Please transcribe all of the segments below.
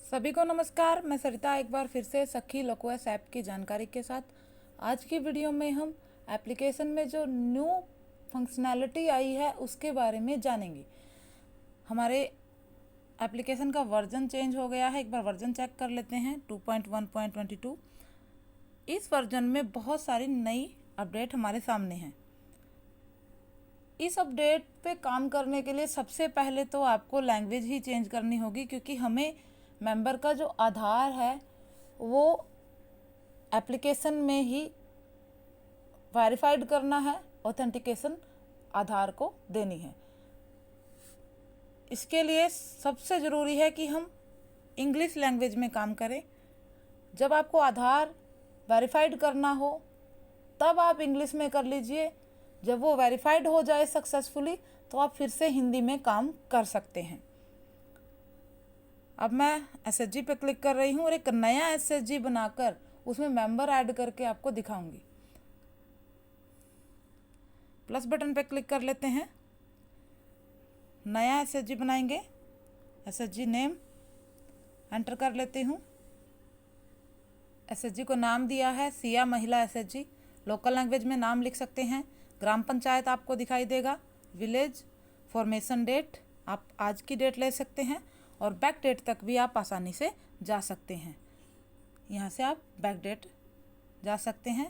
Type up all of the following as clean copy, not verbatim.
सभी को नमस्कार। मैं सरिता एक बार फिर से सखी लॉकओएस ऐप की जानकारी के साथ आज की वीडियो में हम एप्लीकेशन में जो न्यू फंक्शनैलिटी आई है उसके बारे में जानेंगे। हमारे एप्लीकेशन का वर्जन चेंज हो गया है। एक बार वर्जन चेक कर लेते हैं। 2.1.22 इस वर्जन में बहुत सारी नई अपडेट हमारे सामने हैं। इस अपडेट पे काम करने के लिए सबसे पहले तो आपको लैंग्वेज ही चेंज करनी होगी, क्योंकि हमें मेंबर का जो आधार है वो एप्लीकेशन में ही वेरीफाइड करना है, ऑथेंटिकेशन आधार को देनी है। इसके लिए सबसे ज़रूरी है कि हम इंग्लिश लैंग्वेज में काम करें। जब आपको आधार वेरीफाइड करना हो तब आप इंग्लिश में कर लीजिए। जब वो वेरीफाइड हो जाए सक्सेसफुली तो आप फिर से हिंदी में काम कर सकते हैं। अब मैं एसएचजी पे क्लिक कर रही हूँ और एक नया एसएचजी बनाकर उसमें मेंबर ऐड करके आपको दिखाऊंगी। प्लस बटन पे क्लिक कर लेते हैं। नया एसएचजी बनाएंगे। एसएचजी नेम एंटर कर लेती हूँ। एसएचजी को नाम दिया है सिया महिला एसएचजी। लोकल लैंग्वेज में नाम लिख सकते हैं। ग्राम पंचायत आपको दिखाई देगा। विलेज, फॉर्मेशन डेट आप आज की डेट ले सकते हैं और बैक डेट तक भी आप आसानी से जा सकते हैं। यहाँ से आप बैक डेट जा सकते हैं।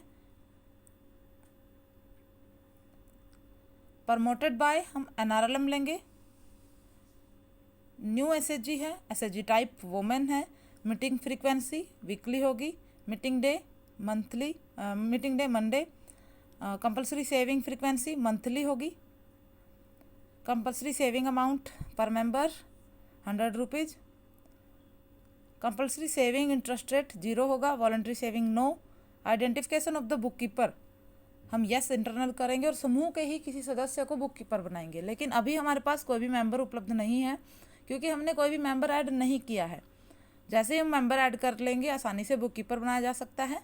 प्रमोटेड बाय हम एनआरएलएम लेंगे। न्यू एसएचजी है। एसएचजी टाइप वोमेन है। मीटिंग फ्रीक्वेंसी वीकली होगी। Meeting day monthly, meeting day Monday. Compulsory saving frequency monthly होगी। Compulsory saving amount per member 100 rupees. Compulsory saving interest rate 0 होगा। Voluntary saving no. Identification of the book keeper हम yes internal करेंगे और समूह के ही किसी सदस्य को बुक कीपर बनाएंगे। लेकिन अभी हमारे पास कोई भी मेंबर उपलब्ध नहीं है, क्योंकि हमने कोई भी मेंबर ऐड नहीं किया है। जैसे ही हम मेंबर ऐड कर लेंगे आसानी से बुक कीपर बनाया जा सकता है।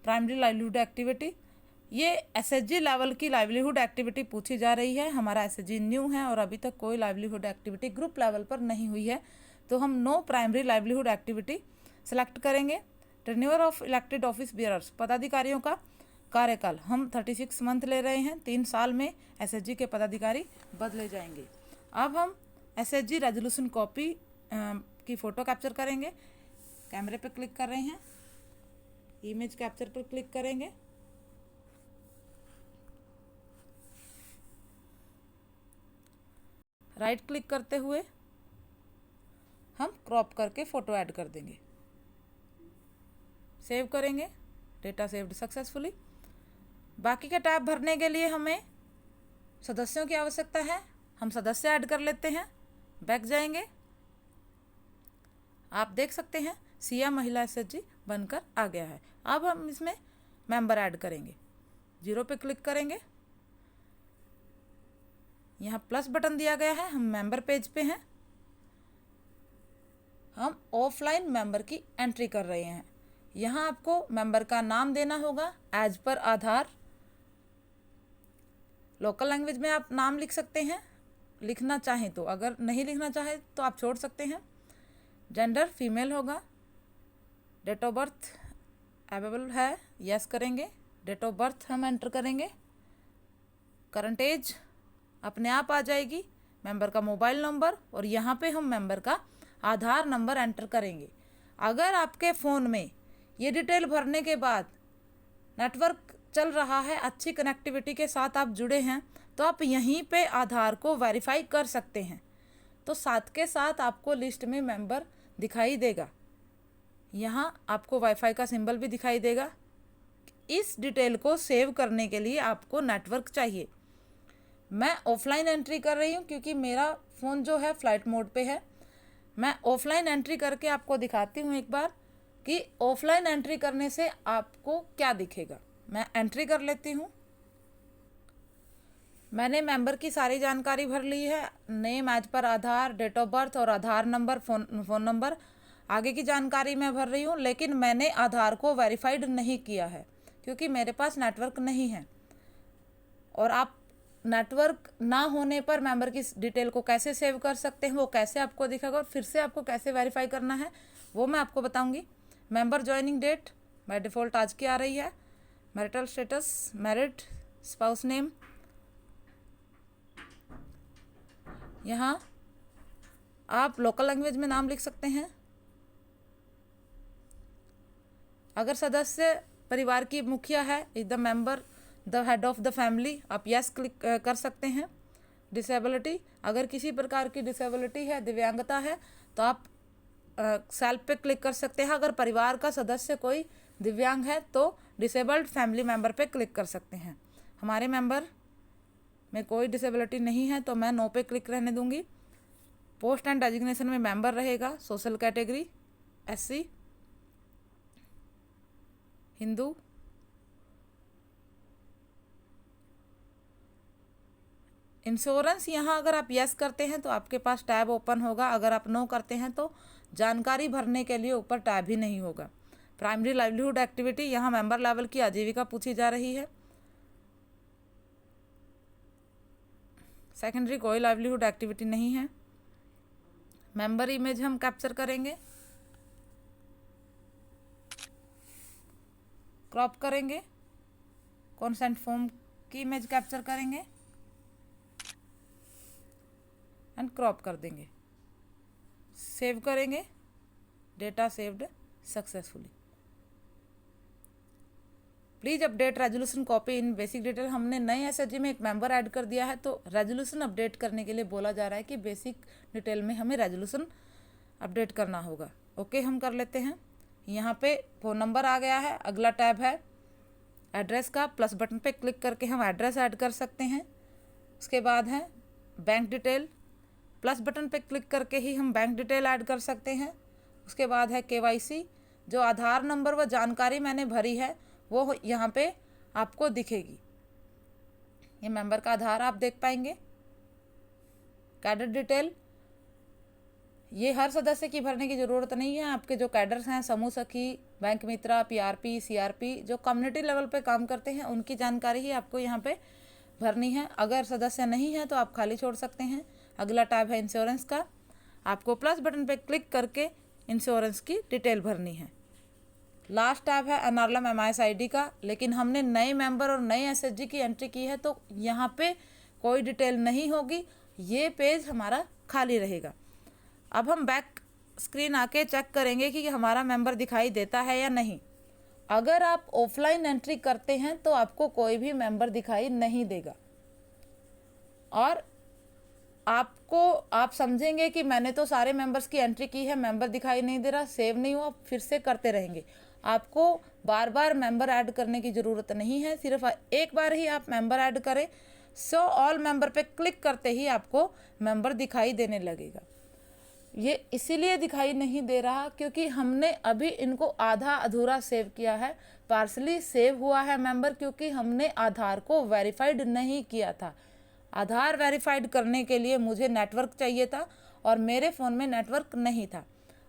प्राइमरी लाइवलीहुड एक्टिविटी, ये एसएचजी लेवल की लाइवलीहुड एक्टिविटी पूछी जा रही है। हमारा एसएचजी न्यू है और अभी तक कोई लाइवलीहुड एक्टिविटी ग्रुप लेवल पर नहीं हुई है, तो हम no primary livelihood activity select करेंगे। Tenure of elected office bearers, पदाधिकारियों का कार्यकाल हम 36 मंथ ले रहे हैं। 3 साल में एसएचजी के पदाधिकारी बदले जाएंगे। अब हम एसएचजी रेजोल्यूशन कॉपी की फ़ोटो कैप्चर करेंगे। कैमरे पर क्लिक कर रहे हैं। इमेज कैप्चर पर क्लिक करेंगे। राइट क्लिक करते हुए हम क्रॉप करके फ़ोटो ऐड कर देंगे। सेव करेंगे। Data saved successfully. बाकी का टैब भरने के लिए हमें सदस्यों की आवश्यकता है। हम सदस्य ऐड कर लेते हैं। बैक जाएंगे। आप देख सकते हैं सिया महिला एसएचजी बनकर आ गया है। अब हम इसमें मेंबर ऐड करेंगे। 0 पे क्लिक करेंगे। यहाँ प्लस बटन दिया गया है। हम मेंबर पेज पे हैं। हम ऑफलाइन मेंबर की एंट्री कर रहे हैं। यहाँ आपको मेंबर का नाम देना होगा एज पर आधार। लोकल लैंग्वेज में आप नाम लिख सकते हैं, लिखना चाहें तो। अगर नहीं लिखना चाहे तो आप छोड़ सकते हैं। जेंडर फीमेल होगा। डेट ऑफ बर्थ अवेलेबल है, यस करेंगे। डेट ऑफ बर्थ हम एंटर करेंगे। करंट एज अपने आप आ जाएगी। मेंबर का मोबाइल नंबर और यहाँ पे हम मेंबर का आधार नंबर एंटर करेंगे। अगर आपके फ़ोन में ये डिटेल भरने के बाद नेटवर्क चल रहा है, अच्छी कनेक्टिविटी के साथ आप जुड़े हैं, तो आप यहीं पे आधार को वेरीफाई कर सकते हैं। तो साथ के साथ आपको लिस्ट में मेंबर दिखाई देगा। यहाँ आपको वाईफाई का सिंबल भी दिखाई देगा। इस डिटेल को सेव करने के लिए आपको नेटवर्क चाहिए। मैं ऑफलाइन एंट्री कर रही हूँ क्योंकि मेरा फ़ोन जो है फ्लाइट मोड पे है। मैं ऑफलाइन एंट्री करके आपको दिखाती हूँ एक बार कि ऑफलाइन एंट्री करने से आपको क्या दिखेगा। मैं एंट्री कर लेती हूँ। मैंने मेंबर की सारी जानकारी भर ली है। Name as per Aadhaar, date of birth और आधार नंबर, फ़ोन नंबर। आगे की जानकारी मैं भर रही हूँ, लेकिन मैंने आधार को वेरीफाइड नहीं किया है क्योंकि मेरे पास नेटवर्क नहीं है। और आप नेटवर्क ना होने पर मेंबर की डिटेल को कैसे सेव कर सकते हैं, वो कैसे आपको दिखेगा, और फिर से आपको कैसे वेरीफाई करना है वो मैं आपको बताऊंगी। Member joining date by default आज की आ रही है। Marital status married, spouse name, यहाँ आप लोकल लैंग्वेज में नाम लिख सकते हैं। अगर सदस्य परिवार की मुखिया है, is the member the head of the family, आप यस क्लिक कर सकते हैं। डिसेबिलिटी, अगर किसी प्रकार की डिसेबिलिटी है, दिव्यांगता है, तो आप सेल्फ पे क्लिक कर सकते हैं। अगर परिवार का सदस्य कोई दिव्यांग है तो डिसेबल्ड फैमिली मेंबर पे क्लिक कर सकते हैं। हमारे मेंबर में कोई डिसेबिलिटी नहीं है तो मैं नो पे क्लिक रहने दूंगी। पोस्ट एंड डेजिग्नेशन में मेंबर रहेगा, social category SC, Hindu, insurance, यहाँ अगर आप यस करते हैं तो आपके पास टैब ओपन होगा, अगर आप नो करते हैं तो जानकारी भरने के लिए ऊपर टैब ही नहीं होगा। प्राइमरी लाइवलीहुड एक्टिविटी, यहाँ मेंबर लेवल की आजीविका पूछी जा रही है। सेकेंडरी कोई लाइवलीहुड एक्टिविटी नहीं है। मेंबर इमेज हम कैप्चर करेंगे, क्रॉप करेंगे, कॉन्सेंट फॉर्म की इमेज कैप्चर करेंगे एंड क्रॉप कर देंगे, सेव करेंगे, data saved successfully. Please update resolution copy in basic detail, हमने नए SHG में एक मेंबर ऐड कर दिया है तो रेजोल्यूशन अपडेट करने के लिए बोला जा रहा है कि बेसिक डिटेल में हमें रेजोल्यूशन अपडेट करना होगा। ओके हम कर लेते हैं। यहाँ पे फ़ोन नंबर आ गया है। अगला टैब है एड्रेस का, प्लस बटन पे क्लिक करके हम एड्रेस ऐड कर सकते हैं। उसके बाद है बैंक डिटेल, प्लस बटन पे क्लिक करके ही हम बैंक डिटेल ऐड कर सकते हैं। उसके बाद है KYC, जो आधार नंबर व जानकारी मैंने भरी है वो यहाँ पे आपको दिखेगी। ये मेंबर का आधार आप देख पाएंगे। कैडर डिटेल, ये हर सदस्य की भरने की ज़रूरत नहीं है। आपके जो कैडर्स हैं, समूह सखी, बैंक मित्रा, PRP, CRP, जो कम्युनिटी लेवल पे काम करते हैं उनकी जानकारी ही आपको यहाँ पे भरनी है। अगर सदस्य नहीं है तो आप खाली छोड़ सकते हैं। अगला टैब है इंश्योरेंस का, आपको प्लस बटन पे क्लिक करके इंश्योरेंस की डिटेल भरनी है। लास्ट टैब है NRLM MIS ID का, लेकिन हमने नए मेंबर और नए SHG की एंट्री की है तो यहाँ पे कोई डिटेल नहीं होगी, ये पेज हमारा खाली रहेगा। अब हम बैक स्क्रीन आके चेक करेंगे कि हमारा मेंबर दिखाई देता है या नहीं। अगर आप ऑफलाइन एंट्री करते हैं तो आपको कोई भी मेंबर दिखाई नहीं देगा और आप समझेंगे कि मैंने तो सारे मेंबर्स की एंट्री की है, मेंबर दिखाई नहीं दे रहा, सेव नहीं हुआ, फिर से करते रहेंगे। आपको बार बार मेंबर ऐड करने की ज़रूरत नहीं है, सिर्फ एक बार ही आप मेंबर ऐड करें। शो ऑल मेंबर पे क्लिक करते ही आपको मेंबर दिखाई देने लगेगा। ये इसीलिए दिखाई नहीं दे रहा क्योंकि हमने अभी इनको आधा अधूरा सेव किया है। पार्सली सेव हुआ है मेंबर क्योंकि हमने आधार को वेरीफाइड नहीं किया था। आधार वेरीफाइड करने के लिए मुझे नेटवर्क चाहिए था और मेरे फ़ोन में नेटवर्क नहीं था।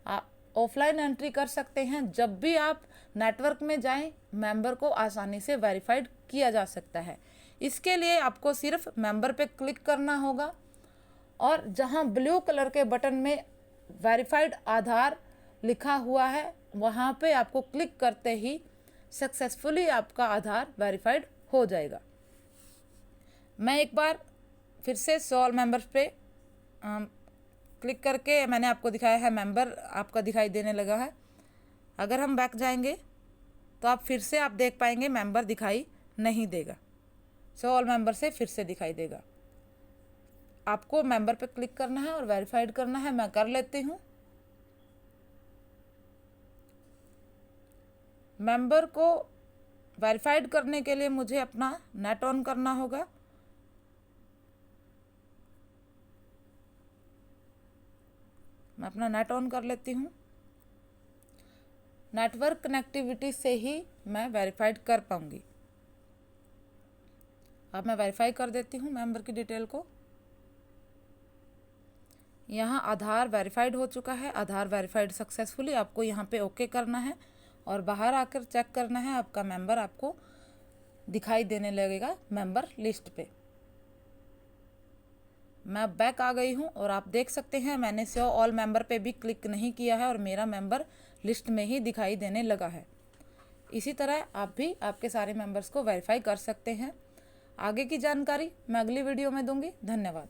आप ऑफलाइन एंट्री कर सकते हैं, जब भी आप नेटवर्क में जाएं मेंबर को आसानी से वेरीफाइड किया जा सकता है। इसके लिए आपको सिर्फ मेंबर पे क्लिक करना होगा और जहां ब्लू कलर के बटन में वेरीफाइड आधार लिखा हुआ है वहां पे आपको क्लिक करते ही सक्सेसफुली आपका आधार वेरीफाइड हो जाएगा। मैं एक बार फिर से सॉल मेंबर्स पे क्लिक करके मैंने आपको दिखाया है, मेंबर आपका दिखाई देने लगा है। अगर हम बैक जाएंगे तो आप फिर से आप देख पाएंगे मेंबर दिखाई नहीं देगा, सॉल मेंबर से फिर से दिखाई देगा। आपको मेंबर पे क्लिक करना है और वेरीफाइड करना है। मैं कर लेती हूँ। मेंबर को वेरीफाइड करने के लिए मुझे अपना नेट ऑन करना होगा। मैं अपना नेट ऑन कर लेती हूँ। नेटवर्क कनेक्टिविटी से ही मैं वेरीफाइड कर पाऊंगी। अब मैं वेरीफाई कर देती हूँ मेंबर की डिटेल को। यहाँ आधार वेरीफाइड हो चुका है, आधार वेरीफाइड सक्सेसफुली। आपको यहाँ पे ओके करना है और बाहर आकर चेक करना है, आपका मेंबर आपको दिखाई देने लगेगा मेंबर लिस्ट पे। मैं बैक आ गई हूँ और आप देख सकते हैं मैंने शो ऑल मेंबर पे भी क्लिक नहीं किया है और मेरा मेंबर लिस्ट में ही दिखाई देने लगा है। इसी तरह आप भी आपके सारे मेंबर्स को वेरीफाई कर सकते हैं। आगे की जानकारी मैं अगली वीडियो में दूंगी। धन्यवाद।